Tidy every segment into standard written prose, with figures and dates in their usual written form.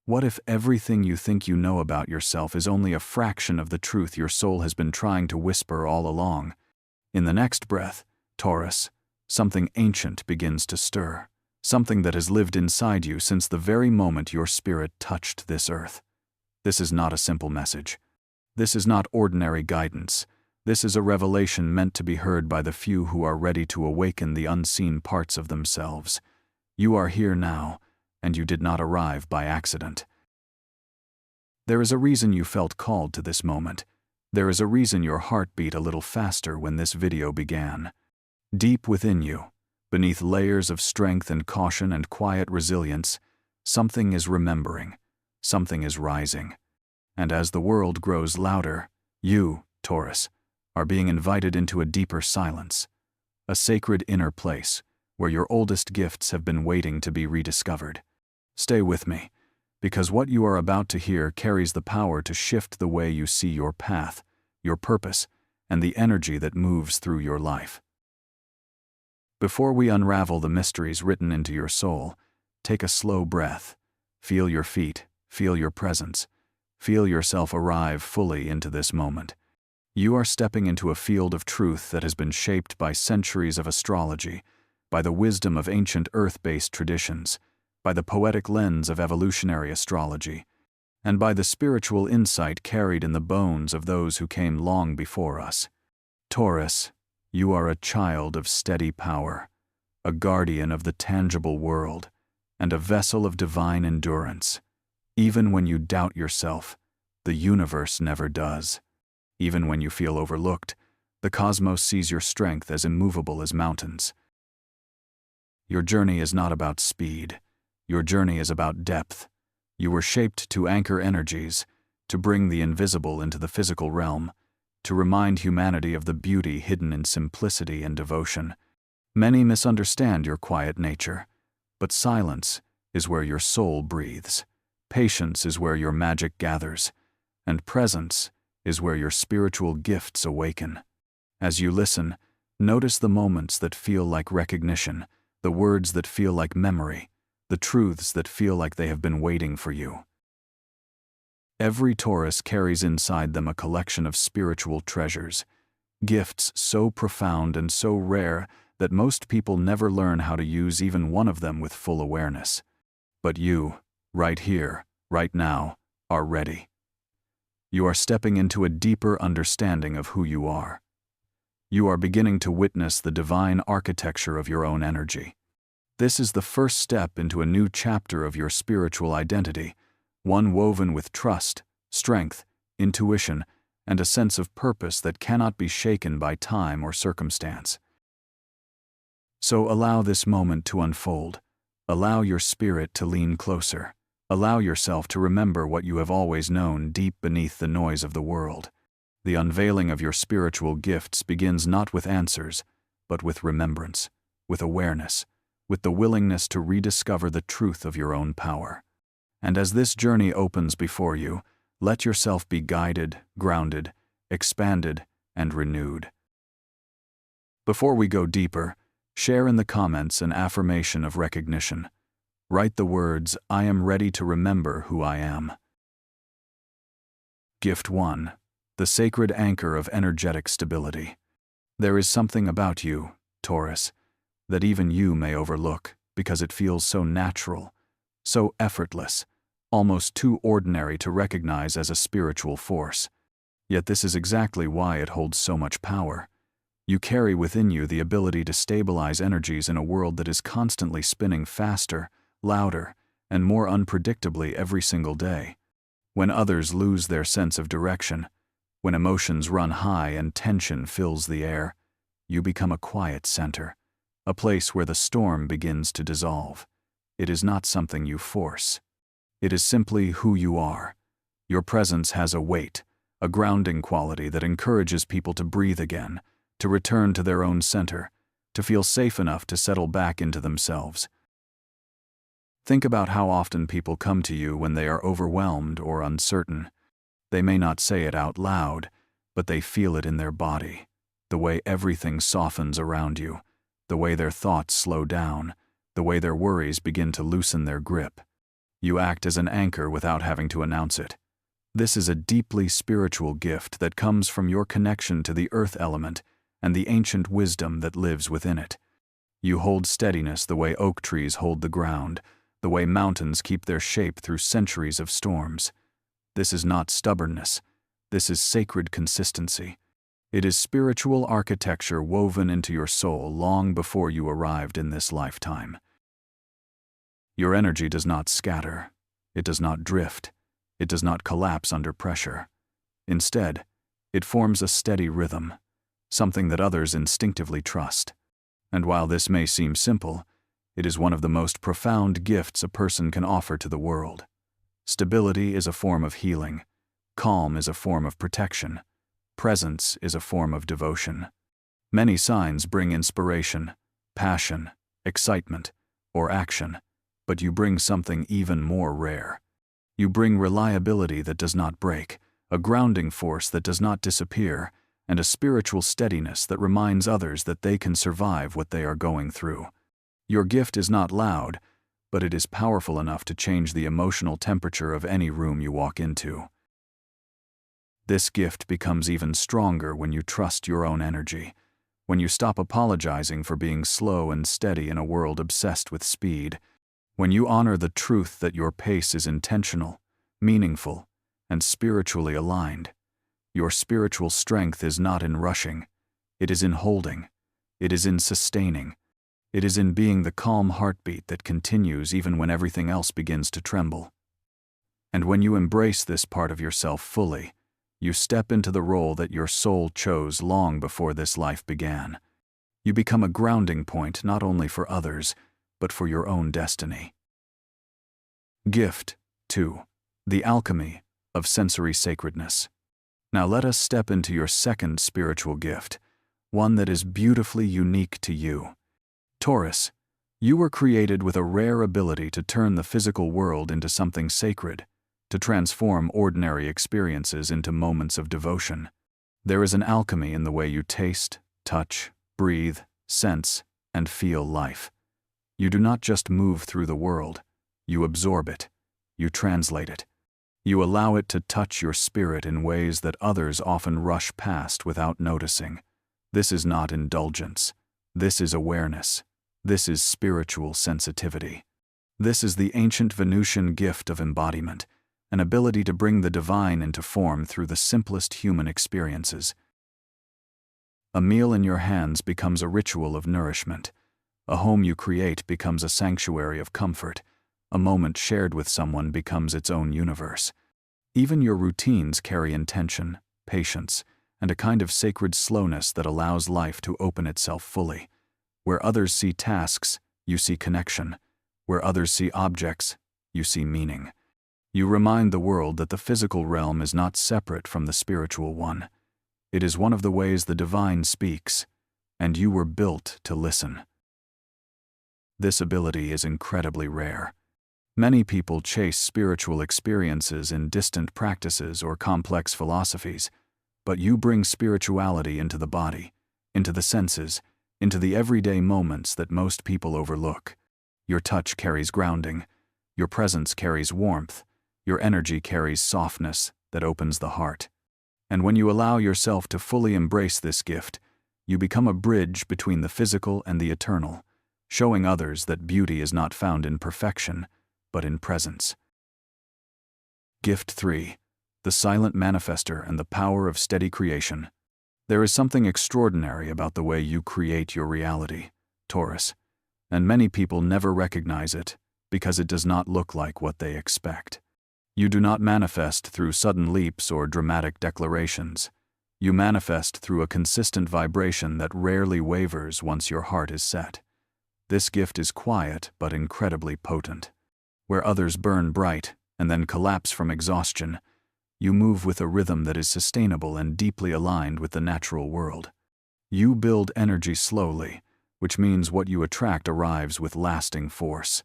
What if everything you think you know about yourself is only a fraction of the truth your soul has been trying to whisper all along? In the next breath, Taurus, something ancient begins to stir, something that has lived inside you since the very moment your spirit touched this earth. This is not a simple message. This is not ordinary guidance. This is a revelation meant to be heard by the few who are ready to awaken the unseen parts of themselves. You are here now, and you did not arrive by accident. There is a reason you felt called to this moment. There is a reason your heart beat a little faster when this video began. Deep within you, beneath layers of strength and caution and quiet resilience, something is remembering, something is rising. And as the world grows louder, you, Taurus, are being invited into a deeper silence, a sacred inner place where your oldest gifts have been waiting to be rediscovered. Stay with me, because what you are about to hear carries the power to shift the way you see your path, your purpose, and the energy that moves through your life. Before we unravel the mysteries written into your soul, take a slow breath. Feel your feet, feel your presence, feel yourself arrive fully into this moment. You are stepping into a field of truth that has been shaped by centuries of astrology, by the wisdom of ancient earth-based traditions, by the poetic lens of evolutionary astrology, and by the spiritual insight carried in the bones of those who came long before us. Taurus, you are a child of steady power, a guardian of the tangible world, and a vessel of divine endurance. Even when you doubt yourself, the universe never does. Even when you feel overlooked, the cosmos sees your strength as immovable as mountains. Your journey is not about speed. Your journey is about depth. You were shaped to anchor energies, to bring the invisible into the physical realm, to remind humanity of the beauty hidden in simplicity and devotion. Many misunderstand your quiet nature, but silence is where your soul breathes. Patience is where your magic gathers, and presence is where your spiritual gifts awaken. As you listen, notice the moments that feel like recognition, the words that feel like memory, the truths that feel like they have been waiting for you. Every Taurus carries inside them a collection of spiritual treasures, gifts so profound and so rare that most people never learn how to use even one of them with full awareness. But you, right here, right now, are ready. You are stepping into a deeper understanding of who you are. You are beginning to witness the divine architecture of your own energy. This is the first step into a new chapter of your spiritual identity, one woven with trust, strength, intuition, and a sense of purpose that cannot be shaken by time or circumstance. So allow this moment to unfold. Allow your spirit to lean closer. Allow yourself to remember what you have always known deep beneath the noise of the world. The unveiling of your spiritual gifts begins not with answers, but with remembrance, with awareness, with the willingness to rediscover the truth of your own power. And as this journey opens before you, let yourself be guided, grounded, expanded, and renewed. Before we go deeper, share in the comments an affirmation of recognition. Write the words, "I am ready to remember who I am." Gift 1. The sacred anchor of energetic stability. There is something about you, Taurus, that even you may overlook because it feels so natural, so effortless, almost too ordinary to recognize as a spiritual force. Yet this is exactly why it holds so much power. You carry within you the ability to stabilize energies in a world that is constantly spinning faster, louder, and more unpredictably every single day. When others lose their sense of direction, when emotions run high and tension fills the air, you become a quiet center, a place where the storm begins to dissolve. It is not something you force. It is simply who you are. Your presence has a weight, a grounding quality that encourages people to breathe again, to return to their own center, to feel safe enough to settle back into themselves. Think about how often people come to you when they are overwhelmed or uncertain. They may not say it out loud, but they feel it in their body, the way everything softens around you, the way their thoughts slow down, the way their worries begin to loosen their grip. You act as an anchor without having to announce it. This is a deeply spiritual gift that comes from your connection to the earth element and the ancient wisdom that lives within it. You hold steadiness the way oak trees hold the ground, the way mountains keep their shape through centuries of storms. This is not stubbornness. This is sacred consistency. It is spiritual architecture woven into your soul long before you arrived in this lifetime. Your energy does not scatter. It does not drift. It does not collapse under pressure. Instead, it forms a steady rhythm, something that others instinctively trust. And while this may seem simple, it is one of the most profound gifts a person can offer to the world. Stability is a form of healing. Calm is a form of protection. Presence is a form of devotion. Many signs bring inspiration, passion, excitement, or action, but you bring something even more rare. You bring reliability that does not break, a grounding force that does not disappear, and a spiritual steadiness that reminds others that they can survive what they are going through. Your gift is not loud, but it is powerful enough to change the emotional temperature of any room you walk into. This gift becomes even stronger when you trust your own energy, when you stop apologizing for being slow and steady in a world obsessed with speed, when you honor the truth that your pace is intentional, meaningful, and spiritually aligned. Your spiritual strength is not in rushing, it is in holding, it is in sustaining, it is in being the calm heartbeat that continues even when everything else begins to tremble. And when you embrace this part of yourself fully, you step into the role that your soul chose long before this life began. You become a grounding point not only for others, but for your own destiny. Gift 2. The alchemy of sensory sacredness. Now let us step into your second spiritual gift, one that is beautifully unique to you. Taurus, you were created with a rare ability to turn the physical world into something sacred, to transform ordinary experiences into moments of devotion. There is an alchemy in the way you taste, touch, breathe, sense, and feel life. You do not just move through the world, you absorb it, you translate it. You allow it to touch your spirit in ways that others often rush past without noticing. This is not indulgence. This is awareness. This is spiritual sensitivity. This is the ancient Venusian gift of embodiment, an ability to bring the divine into form through the simplest human experiences. A meal in your hands becomes a ritual of nourishment. A home you create becomes a sanctuary of comfort. A moment shared with someone becomes its own universe. Even your routines carry intention, patience, and a kind of sacred slowness that allows life to open itself fully. Where others see tasks, you see connection. Where others see objects, you see meaning. You remind the world that the physical realm is not separate from the spiritual one. It is one of the ways the divine speaks, and you were built to listen. This ability is incredibly rare. Many people chase spiritual experiences in distant practices or complex philosophies, but you bring spirituality into the body, into the senses, into the everyday moments that most people overlook. Your touch carries grounding, your presence carries warmth, your energy carries softness that opens the heart. And when you allow yourself to fully embrace this gift, you become a bridge between the physical and the eternal, showing others that beauty is not found in perfection, but in presence. Gift 3. The silent manifester and the power of steady creation. There is something extraordinary about the way you create your reality, Taurus, and many people never recognize it because it does not look like what they expect. You do not manifest through sudden leaps or dramatic declarations. You manifest through a consistent vibration that rarely wavers once your heart is set. This gift is quiet but incredibly potent. Where others burn bright and then collapse from exhaustion, you move with a rhythm that is sustainable and deeply aligned with the natural world. You build energy slowly, which means what you attract arrives with lasting force.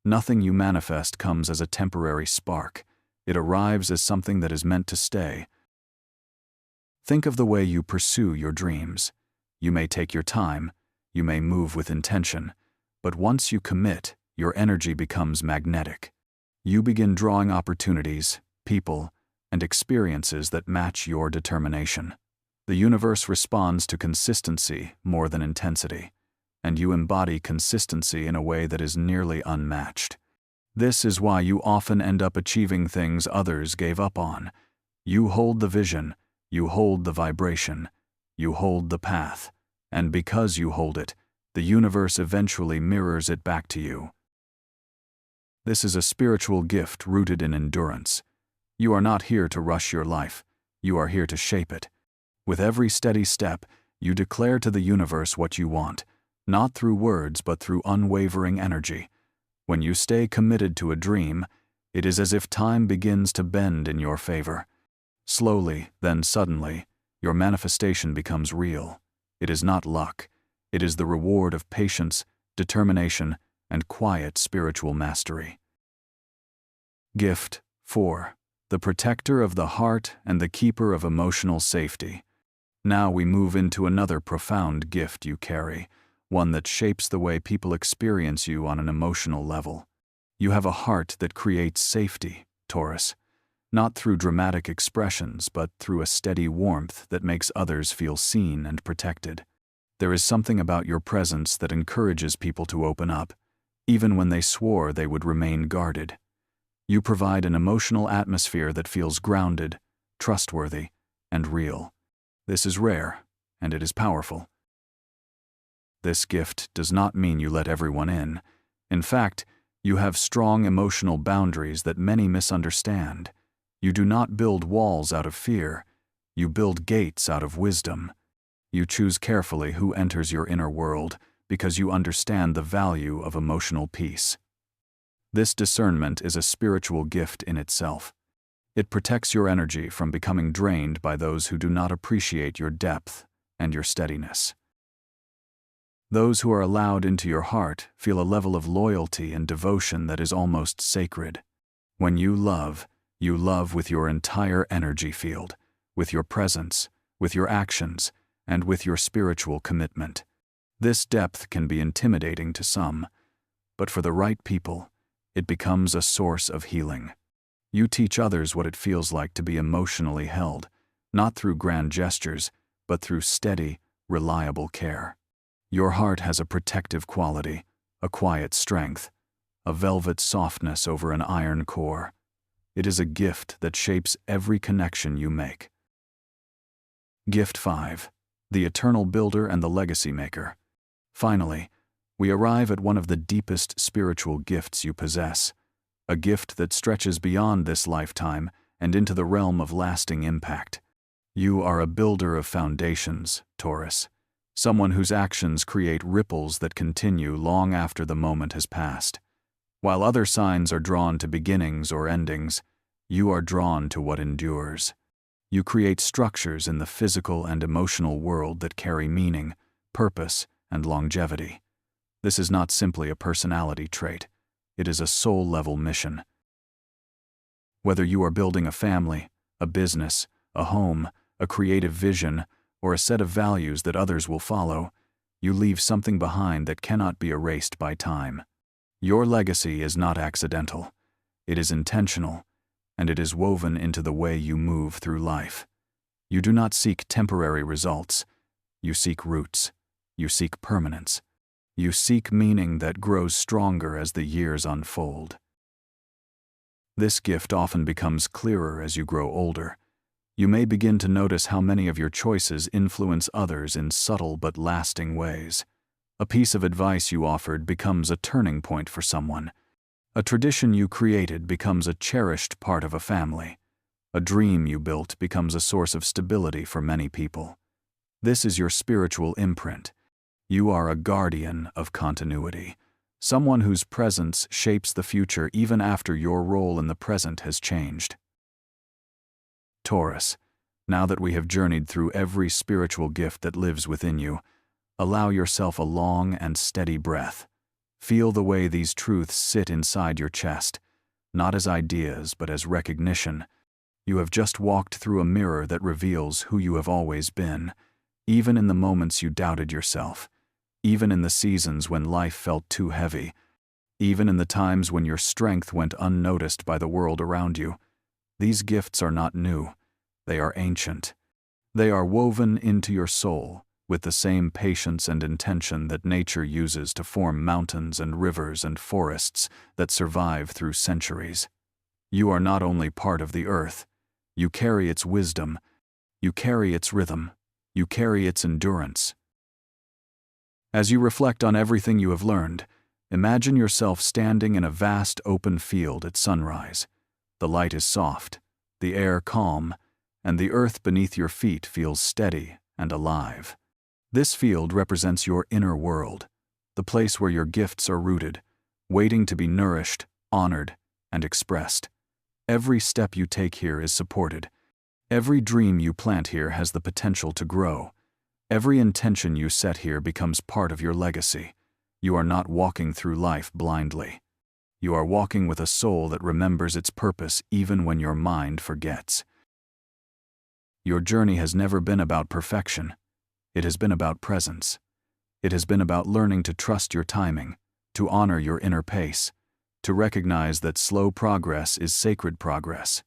Nothing you manifest comes as a temporary spark. It arrives as something that is meant to stay. Think of the way you pursue your dreams. You may take your time, you may move with intention, but once you commit, your energy becomes magnetic. You begin drawing opportunities, people, and experiences that match your determination. The universe responds to consistency more than intensity, and you embody consistency in a way that is nearly unmatched. This is why you often end up achieving things others gave up on. You hold the vision, you hold the vibration, you hold the path, and because you hold it, the universe eventually mirrors it back to you. This is a spiritual gift rooted in endurance. You are not here to rush your life, you are here to shape it. With every steady step, you declare to the universe what you want, not through words but through unwavering energy. When you stay committed to a dream, it is as if time begins to bend in your favor. Slowly, then suddenly, your manifestation becomes real. It is not luck. It is the reward of patience, determination, and quiet spiritual mastery. Gift 4. The protector of the heart and the keeper of emotional safety. Now we move into another profound gift you carry, one that shapes the way people experience you on an emotional level. You have a heart that creates safety, Taurus, not through dramatic expressions but through a steady warmth that makes others feel seen and protected. There is something about your presence that encourages people to open up, even when they swore they would remain guarded. You provide an emotional atmosphere that feels grounded, trustworthy, and real. This is rare, and it is powerful. This gift does not mean you let everyone in. In fact, you have strong emotional boundaries that many misunderstand. You do not build walls out of fear. You build gates out of wisdom. You choose carefully who enters your inner world because you understand the value of emotional peace. This discernment is a spiritual gift in itself. It protects your energy from becoming drained by those who do not appreciate your depth and your steadiness. Those who are allowed into your heart feel a level of loyalty and devotion that is almost sacred. When you love with your entire energy field, with your presence, with your actions, and with your spiritual commitment. This depth can be intimidating to some, but for the right people, it becomes a source of healing. You teach others what it feels like to be emotionally held, not through grand gestures, but through steady, reliable care. Your heart has a protective quality, a quiet strength, a velvet softness over an iron core. It is a gift that shapes every connection you make. Gift 5. The eternal builder and the legacy maker. Finally, we arrive at one of the deepest spiritual gifts you possess, a gift that stretches beyond this lifetime and into the realm of lasting impact. You are a builder of foundations, Taurus. Someone whose actions create ripples that continue long after the moment has passed. While other signs are drawn to beginnings or endings, you are drawn to what endures. You create structures in the physical and emotional world that carry meaning, purpose, and longevity. This is not simply a personality trait. It is a soul-level mission. Whether you are building a family, a business, a home, a creative vision, or a set of values that others will follow, you leave something behind that cannot be erased by time. Your legacy is not accidental. It is intentional, and it is woven into the way you move through life. You do not seek temporary results. You seek roots. You seek permanence. You seek meaning that grows stronger as the years unfold. This gift often becomes clearer as you grow older. You may begin to notice how many of your choices influence others in subtle but lasting ways. A piece of advice you offered becomes a turning point for someone. A tradition you created becomes a cherished part of a family. A dream you built becomes a source of stability for many people. This is your spiritual imprint. You are a guardian of continuity, someone whose presence shapes the future even after your role in the present has changed. Taurus, now that we have journeyed through every spiritual gift that lives within you, allow yourself a long and steady breath. Feel the way these truths sit inside your chest, not as ideas but as recognition. You have just walked through a mirror that reveals who you have always been, even in the moments you doubted yourself, even in the seasons when life felt too heavy. even in the times when your strength went unnoticed by the world around you. These gifts are not new, they are ancient. They are woven into your soul with the same patience and intention that nature uses to form mountains and rivers and forests that survive through centuries. You are not only part of the earth, you carry its wisdom, you carry its rhythm, you carry its endurance. As you reflect on everything you have learned, imagine yourself standing in a vast open field at sunrise. The light is soft, the air calm, and the earth beneath your feet feels steady and alive. This field represents your inner world, the place where your gifts are rooted, waiting to be nourished, honored, and expressed. Every step you take here is supported. Every dream you plant here has the potential to grow. Every intention you set here becomes part of your legacy. You are not walking through life blindly. You are walking with a soul that remembers its purpose even when your mind forgets. Your journey has never been about perfection. It has been about presence. It has been about learning to trust your timing, to honor your inner pace, to recognize that slow progress is sacred progress.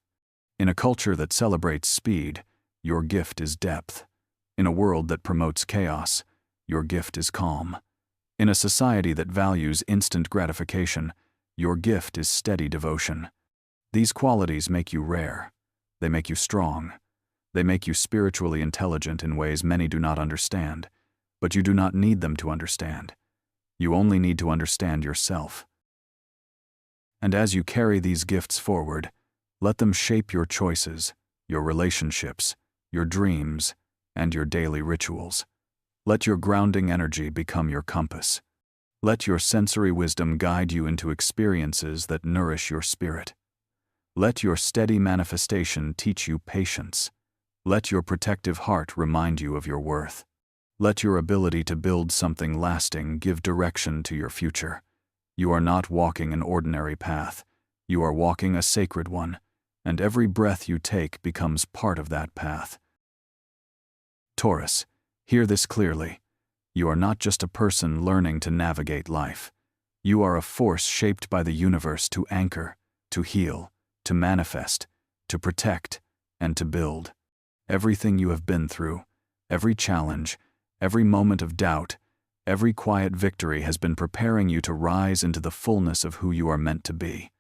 In a culture that celebrates speed, your gift is depth. In a world that promotes chaos, your gift is calm. In a society that values instant gratification, your gift is steady devotion. These qualities make you rare. They make you strong. They make you spiritually intelligent in ways many do not understand, but you do not need them to understand. You only need to understand yourself. And as you carry these gifts forward, let them shape your choices, your relationships, your dreams, and your daily rituals. Let your grounding energy become your compass. Let your sensory wisdom guide you into experiences that nourish your spirit. Let your steady manifestation teach you patience. Let your protective heart remind you of your worth. Let your ability to build something lasting give direction to your future. You are not walking an ordinary path. You are walking a sacred one, and every breath you take becomes part of that path. Taurus, hear this clearly. You are not just a person learning to navigate life. You are a force shaped by the universe to anchor, to heal, to manifest, to protect, and to build. Everything you have been through, every challenge, every moment of doubt, every quiet victory has been preparing you to rise into the fullness of who you are meant to be.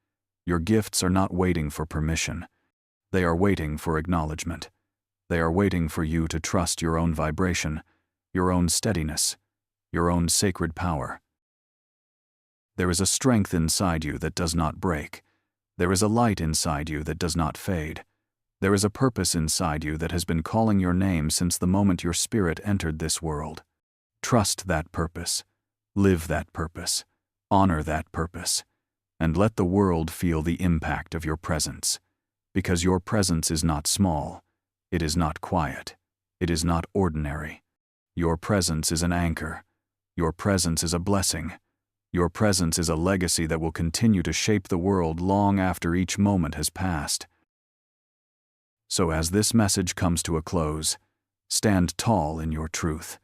Your gifts are not waiting for permission. They are waiting for acknowledgement. They are waiting for you to trust your own vibration, your own steadiness, your own sacred power. There is a strength inside you that does not break. There is a light inside you that does not fade. There is a purpose inside you that has been calling your name since the moment your spirit entered this world. Trust that purpose, live that purpose, honor that purpose, and let the world feel the impact of your presence. Because your presence is not small, it is not quiet, it is not ordinary. Your presence is an anchor. Your presence is a blessing. Your presence is a legacy that will continue to shape the world long after each moment has passed. So as this message comes to a close, stand tall in your truth.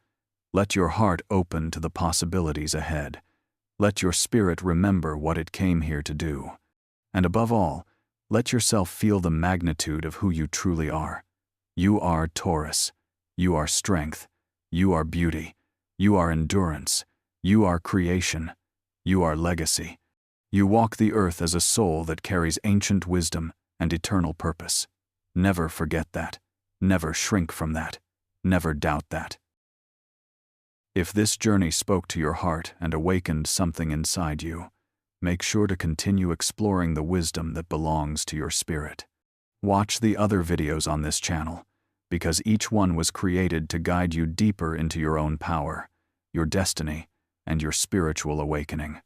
Let your heart open to the possibilities ahead. Let your spirit remember what it came here to do. And above all, let yourself feel the magnitude of who you truly are. You are Taurus. You are strength. You are beauty. You are endurance. You are creation. You are legacy. You walk the earth as a soul that carries ancient wisdom and eternal purpose. Never forget that. Never shrink from that. Never doubt that. If this journey spoke to your heart and awakened something inside you, make sure to continue exploring the wisdom that belongs to your spirit. Watch the other videos on this channel, because each one was created to guide you deeper into your own power, your destiny, and your spiritual awakening.